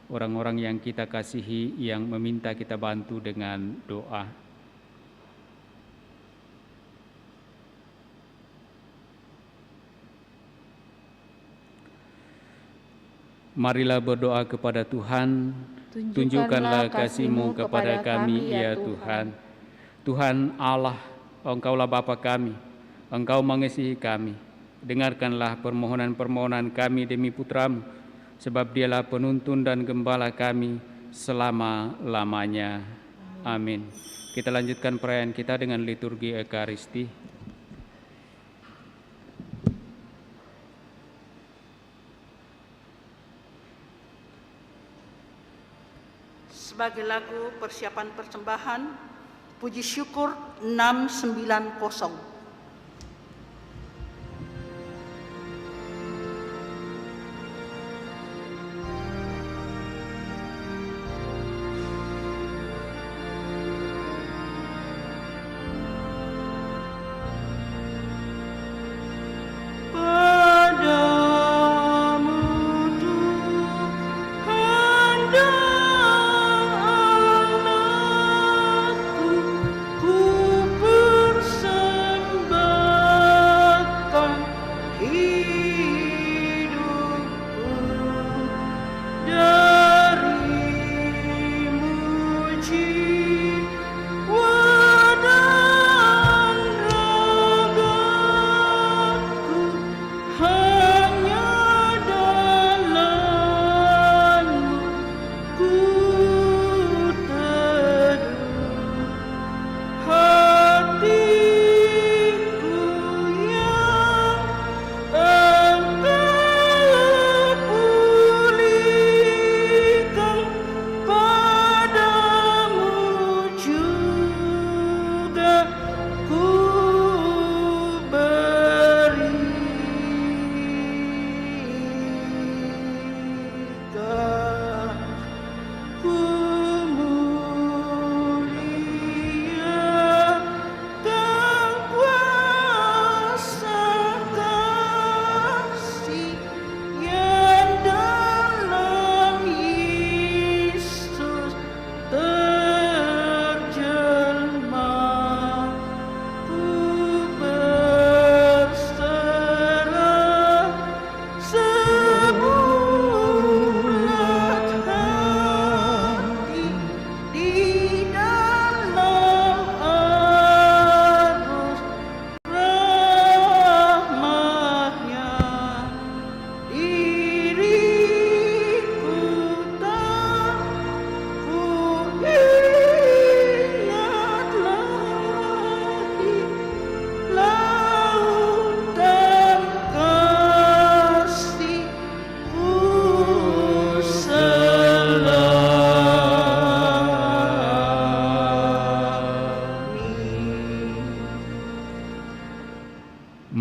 orang-orang yang kita kasihi, yang meminta kita bantu dengan doa. Marilah berdoa kepada Tuhan. Tunjukkanlah kasih-Mu kepada kami, ya Tuhan. Tuhan Allah, Engkaulah Bapa kami, Engkau mengasihi kami. Dengarkanlah permohonan-permohonan kami demi Putra-Mu, sebab Dialah penuntun dan gembala kami selama-lamanya. Amin. Kita lanjutkan perayaan kita dengan liturgi Ekaristi. sebagai lagu persiapan persembahan Puji Syukur 690.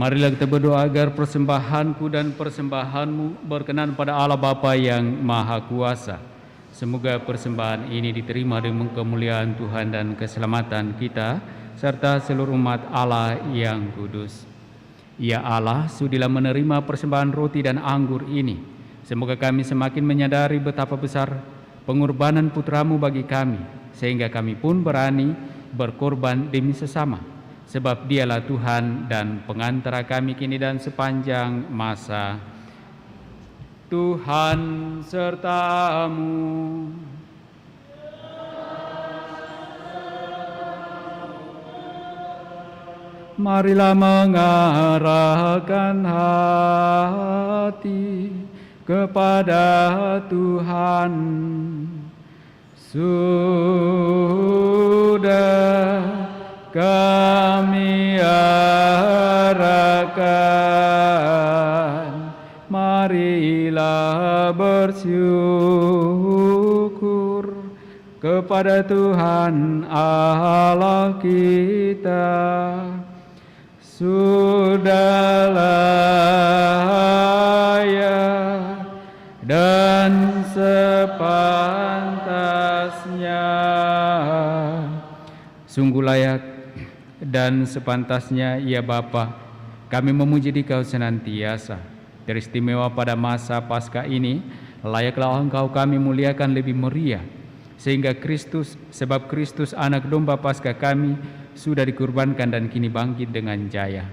Marilah kita berdoa agar persembahanku dan persembahanmu berkenan pada Allah Bapa yang Maha Kuasa. Semoga persembahan ini diterima dengan kemuliaan Tuhan dan keselamatan kita, serta seluruh umat Allah yang kudus. Ya Allah, sudilah menerima persembahan roti dan anggur ini. Semoga kami semakin menyadari betapa besar pengorbanan putramu bagi kami, sehingga kami pun berani berkorban demi sesama. Sebab dialah Tuhan dan pengantara kami kini dan sepanjang masa. Tuhan sertamu. Marilah mengarahkan hati kepada Tuhan. Sudah kami arahkan, marilah bersyukur kepada Tuhan Allah kita. Sudahlah ya dan sepantasnya, sungguh layak dan sepantasnya ya Bapa, kami memuji Dikau senantiasa. Teristimewa pada masa Paskah ini, layaklah Engkau kami muliakan lebih meriah, sehingga Kristus, sebab Kristus anak domba Paskah kami, sudah dikurbankan dan kini bangkit dengan jaya.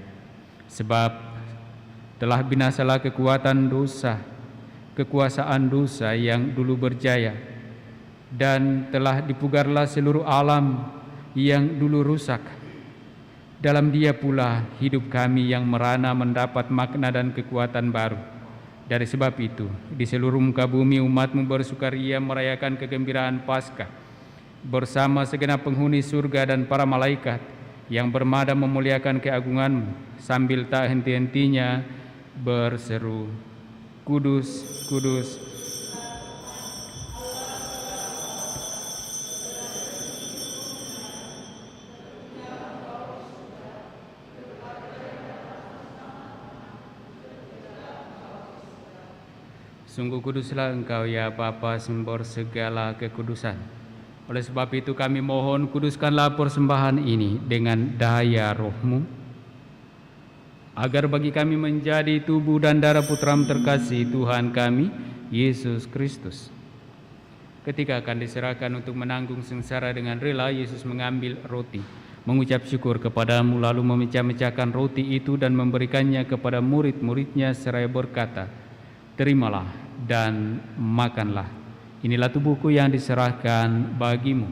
Sebab telah binasalah kekuatan dosa, kekuasaan dosa yang dulu berjaya, dan telah dipugarlah seluruh alam yang dulu rusak. Dalam Dia pula hidup kami yang merana mendapat makna dan kekuatan baru. Dari sebab itu, di seluruh muka bumi umat-Mu bersukaria merayakan kegembiraan Paskah bersama segenap penghuni surga dan para malaikat yang bermada memuliakan keagungan-Mu sambil tak henti-hentinya berseru, Kudus, Kudus, Sungguh kuduslah Engkau ya Bapa, sumber segala kekudusan. Oleh sebab itu kami mohon, kuduskanlah persembahan ini dengan daya Roh-Mu, agar bagi kami menjadi tubuh dan darah Putra-Mu terkasih, Tuhan kami, Yesus Kristus. Ketika akan diserahkan untuk menanggung sengsara dengan rela, Yesus mengambil roti, mengucap syukur kepadamu, lalu memecah-mecahkan roti itu dan memberikannya kepada murid-muridnya seraya berkata, "Terimalah dan makanlah. Inilah tubuhku yang diserahkan bagimu."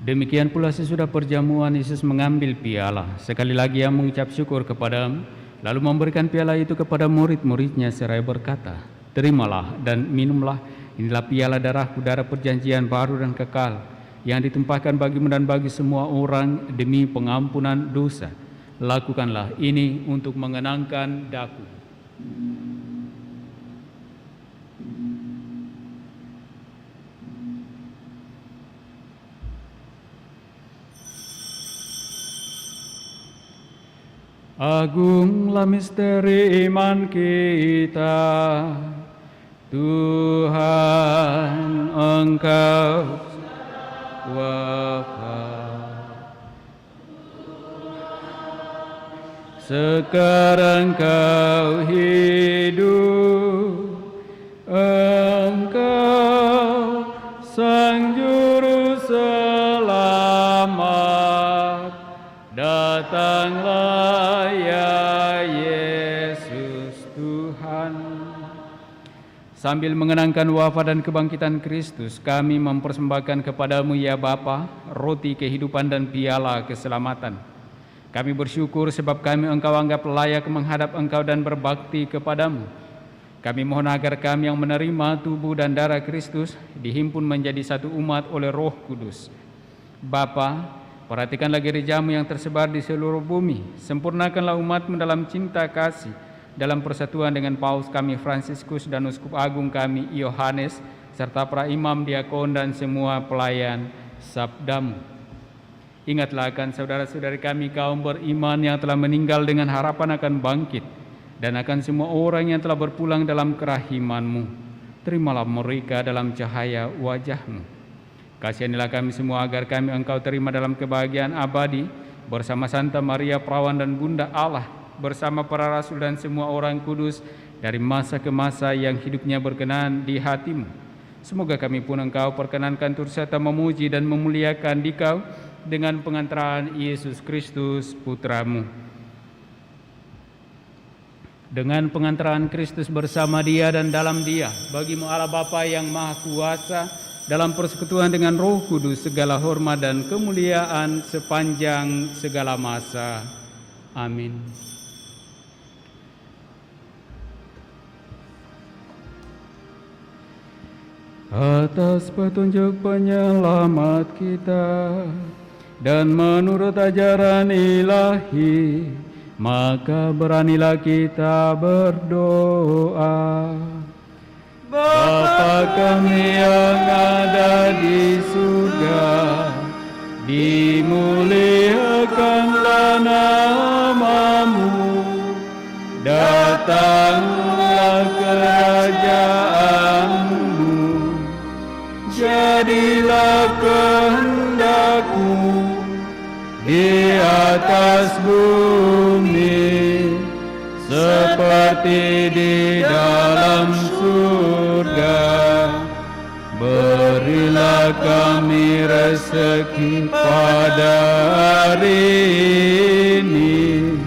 Demikian pula sesudah perjamuan, Yesus mengambil piala. Sekali lagi ia mengucap syukur kepadamu, lalu memberikan piala itu kepada murid-muridnya seraya berkata, "Terimalah dan minumlah. Inilah piala darahku, darah perjanjian baru dan kekal, yang ditumpahkan bagimu dan bagi semua orang demi pengampunan dosa. Lakukanlah ini untuk mengenangkan daku." Agunglah misteri iman kita, Tuhan, Engkau wafat. Sekarang Engkau hidup, Engkau Sang Juru Selamat. Datanglah ya Yesus Tuhan. Sambil mengenangkan wafat dan kebangkitan Kristus, kami mempersembahkan kepadamu ya Bapa, roti kehidupan dan piala keselamatan. Kami bersyukur sebab kami Engkau anggap layak menghadap Engkau dan berbakti kepadamu. Kami mohon agar kami yang menerima tubuh dan darah Kristus dihimpun menjadi satu umat oleh Roh Kudus. Bapa, perhatikanlah gerejamu yang tersebar di seluruh bumi. Sempurnakanlah umatmu dalam cinta kasih, dalam persatuan dengan Paus kami Fransiskus dan Uskup Agung kami Yohanes, serta para imam, diakon, dan semua pelayan sabdamu. Ingatlah akan saudara-saudari kami kaum beriman yang telah meninggal dengan harapan akan bangkit, dan akan semua orang yang telah berpulang dalam kerahiman-Mu. Terimalah mereka dalam cahaya wajah-Mu. Kasihanilah kami semua agar kami Engkau terima dalam kebahagiaan abadi bersama Santa Maria Perawan dan Bunda Allah, bersama para rasul dan semua orang kudus dari masa ke masa yang hidupnya berkenan di hati-Mu. Semoga kami pun Engkau perkenankan turut serta memuji dan memuliakan Dikau dengan pengantaran Yesus Kristus Putra-Mu. Dengan pengantaran Kristus bersama Dia dan dalam Dia, bagi-Mu Allah Bapa yang Maha Kuasa, dalam persekutuan dengan Roh Kudus, segala hormat dan kemuliaan sepanjang segala masa. Amin. Atas petunjuk penyelamat kita dan menurut ajaran ilahi, maka beranilah kita berdoa. Bapa kami yang ada di surga, dimuliakanlah nama-Mu, datanglah kerajaan-Mu, jadilah kehendak-Mu di atas bumi seperti di dalam surga. Berilah kami rezeki pada hari ini,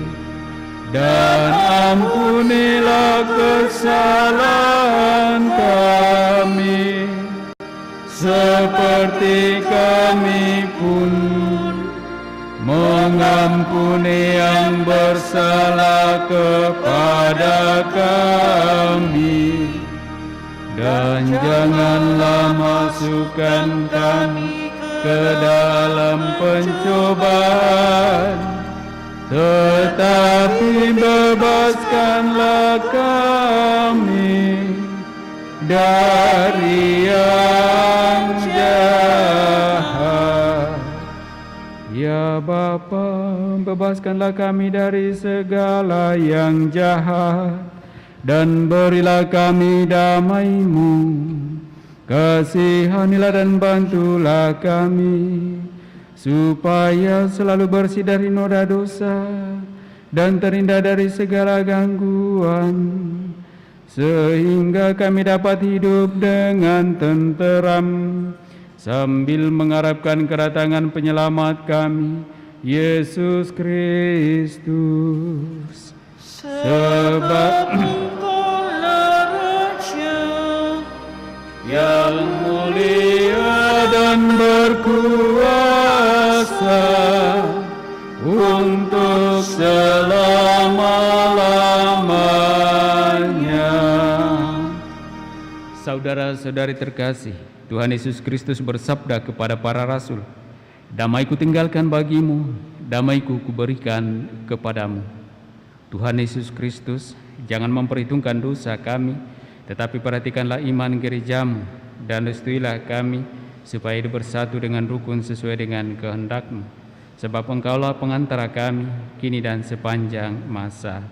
dan ampunilah kesalahan kami, seperti kami pun mengampuni yang bersalah kepada kami. Dan janganlah masukkan kami ke dalam pencobaan, tetapi bebaskanlah kami dari yang jahat. Ya Bapa, bebaskanlah kami dari segala yang jahat, dan berilah kami damai-Mu. Kasihanilah dan bantulah kami, supaya selalu bersih dari noda dosa dan terhindar dari segala gangguan, sehingga kami dapat hidup dengan tenteram sambil mengharapkan kedatangan penyelamat kami, Yesus Kristus. Sebab Engkaulah Raja yang mulia dan berkuasa untuk selama-lamanya. Saudara-saudari terkasih, Tuhan Yesus Kristus bersabda kepada para rasul, "Damai-Ku tinggalkan bagimu, damai-Ku kuberikan kepadamu." Tuhan Yesus Kristus, jangan memperhitungkan dosa kami, tetapi perhatikanlah iman gerejamu, dan restuilah kami supaya hidup bersatu dengan rukun sesuai dengan kehendak-Mu. Sebab Engkaulah pengantara kami, kini dan sepanjang masa.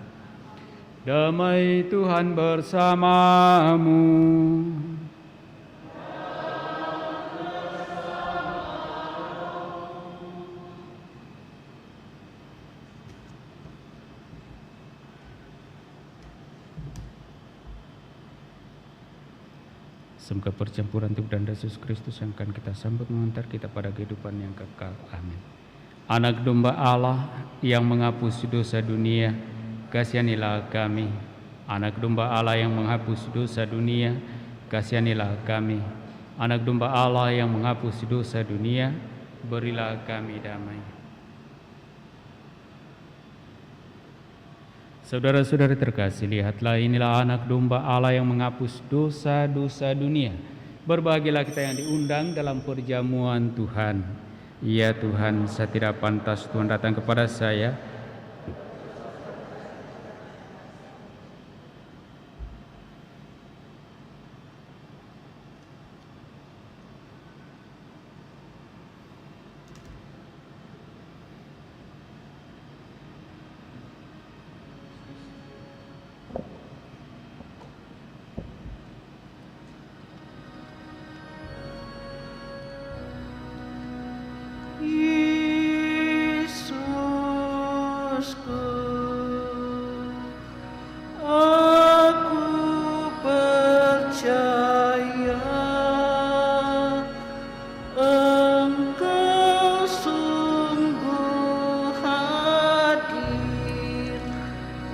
Damai Tuhan bersamamu. Semoga percampuran tubuh dan darah Yesus Kristus yang akan kita sambut mengantar kita pada kehidupan yang kekal. Amin. Anak domba Allah yang menghapus dosa dunia, kasihanilah kami. Anak domba Allah yang menghapus dosa dunia, kasihanilah kami. Anak domba Allah yang menghapus dosa dunia, berilah kami damai. Saudara-saudari terkasih, lihatlah, inilah anak domba Allah yang menghapus dosa-dosa dunia. Berbahagialah kita yang diundang dalam perjamuan Tuhan. Ya Tuhan, saya tidak pantas Tuhan datang kepada saya.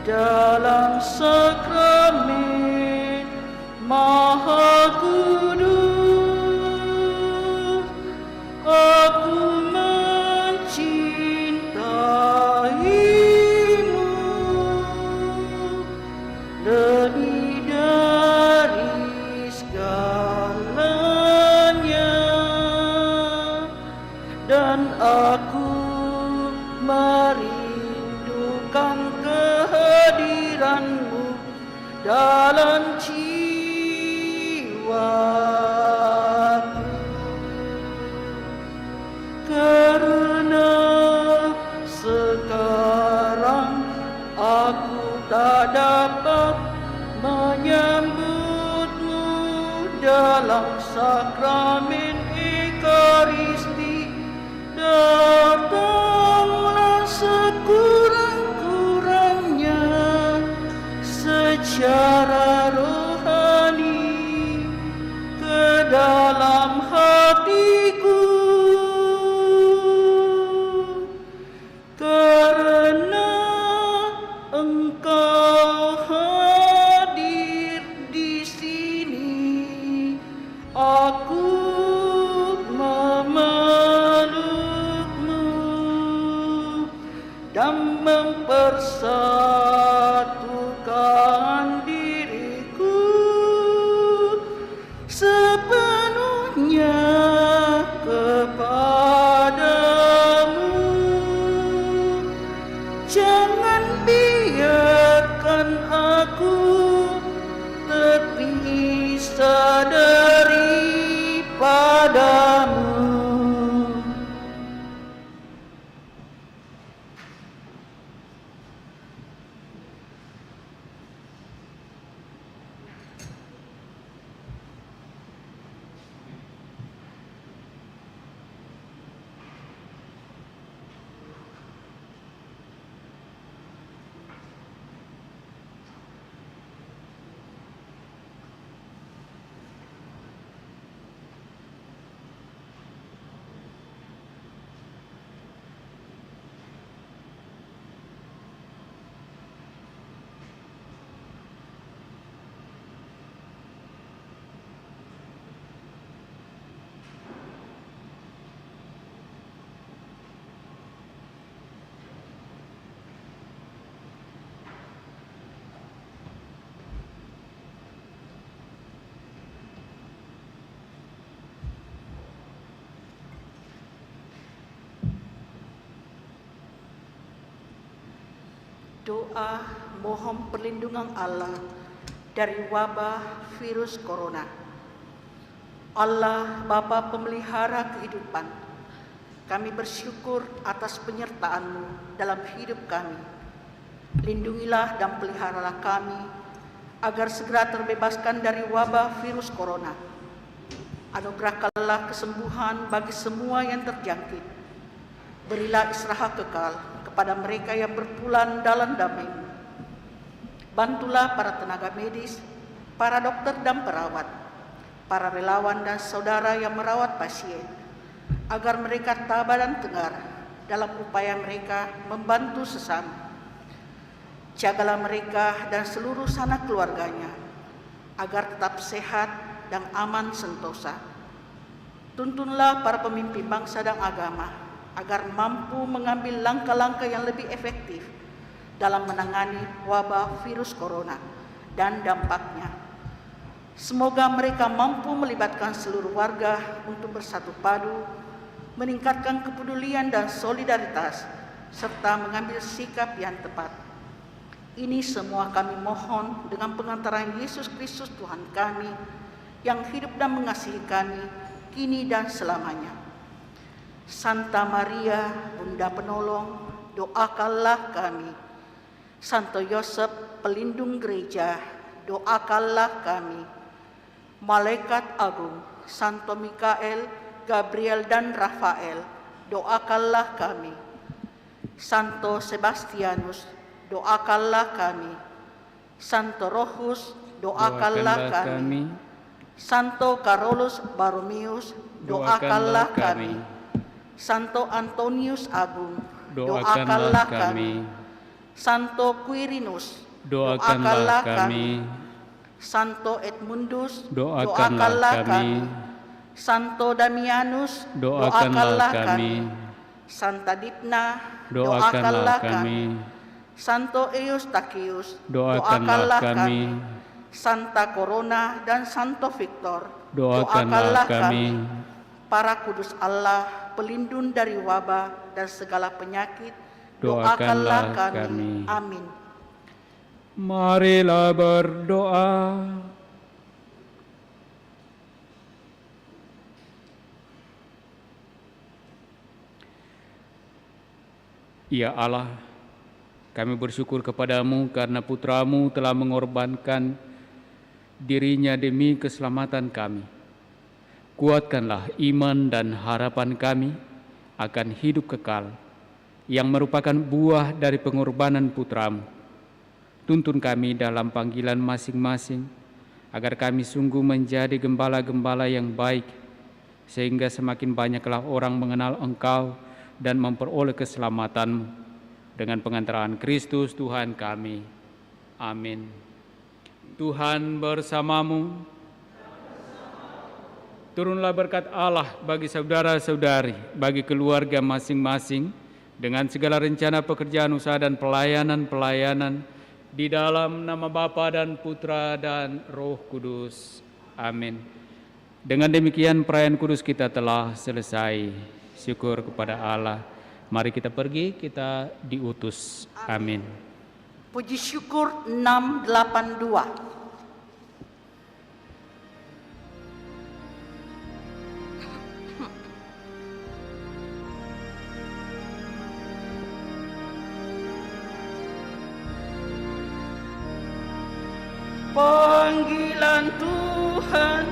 Dalam sakramen Maha Kudus, aku mencintaimu lebih dari segalanya, dan aku merindukan kehadiranmu dalam jiwaku, karena sekarang aku tak dapat menyambutmu dalam sakramen Ekaristi. Datanglah sekurang-kurangnya secara rohani ke dalam hatiku, karena Engkau hadir di sini. Aku memelukmu dan mempersatukan diriku sepenuhnya kepadamu. Jangan biarkan aku terpisah Doa mohon perlindungan Allah dari wabah virus corona. Allah Bapa pemelihara kehidupan, kami bersyukur atas penyertaan-Mu dalam hidup kami. Lindungilah dan peliharalah kami agar segera terbebaskan dari wabah virus corona. Anugerahkanlah kesembuhan bagi semua yang terjangkit. Berilah istirahat kekal kepada mereka yang berpulang dalam damai-Mu. Bantulah para tenaga medis, para dokter dan perawat, para relawan dan saudara yang merawat pasien, agar mereka tabah dan tegar dalam upaya mereka membantu sesama. Jagalah mereka dan seluruh sanak keluarganya, agar tetap sehat dan aman sentosa. Tuntunlah para pemimpin bangsa dan agama, agar mampu mengambil langkah-langkah yang lebih efektif dalam menangani wabah virus corona dan dampaknya. Semoga mereka mampu melibatkan seluruh warga untuk bersatu padu, meningkatkan kepedulian dan solidaritas, serta mengambil sikap yang tepat. Ini semua kami mohon dengan pengantaran Yesus Kristus Tuhan kami, yang hidup dan mengasihi kami, kini dan selamanya. Santa Maria, Bunda Penolong, doakanlah kami. Santo Yosef, pelindung gereja, doakanlah kami. Malaikat agung, Santo Mikael, Gabriel dan Rafael, doakanlah kami. Santo Sebastianus, doakanlah kami. Santo Rohus, doakanlah kami. Santo Carolus Baromius, doakanlah kami. Santo Antonius Agung, doakanlah kami. Santo Quirinus, doakanlah kami. Santo Edmundus, doakanlah kami. Santo Damianus, doakanlah kami. Santa Dipna, doakanlah kami. Santo Eustachius, doakanlah kami. Santa Corona dan Santo Victor, doakanlah kami. Para kudus Allah, pelindung dari wabah dan segala penyakit, doakanlah kami. Amin. Marilah berdoa. Ya Allah, kami bersyukur kepadamu karena putra-Mu telah mengorbankan dirinya demi keselamatan kami. Kuatkanlah iman dan harapan kami akan hidup kekal yang merupakan buah dari pengorbanan putra-Mu. Tuntun kami dalam panggilan masing-masing, agar kami sungguh menjadi gembala-gembala yang baik, sehingga semakin banyaklah orang mengenal Engkau dan memperoleh keselamatan-Mu. Dengan pengantaran Kristus Tuhan kami. Amin. Tuhan bersamamu. Turunlah berkat Allah bagi saudara-saudari, bagi keluarga masing-masing, dengan segala rencana pekerjaan, usaha, dan pelayanan-pelayanan, di dalam nama Bapa dan Putra dan Roh Kudus. Amin. Dengan demikian perayaan kudus kita telah selesai. Syukur kepada Allah. Mari kita pergi, kita diutus. Amin. Puji syukur 682. Panggilan Tuhan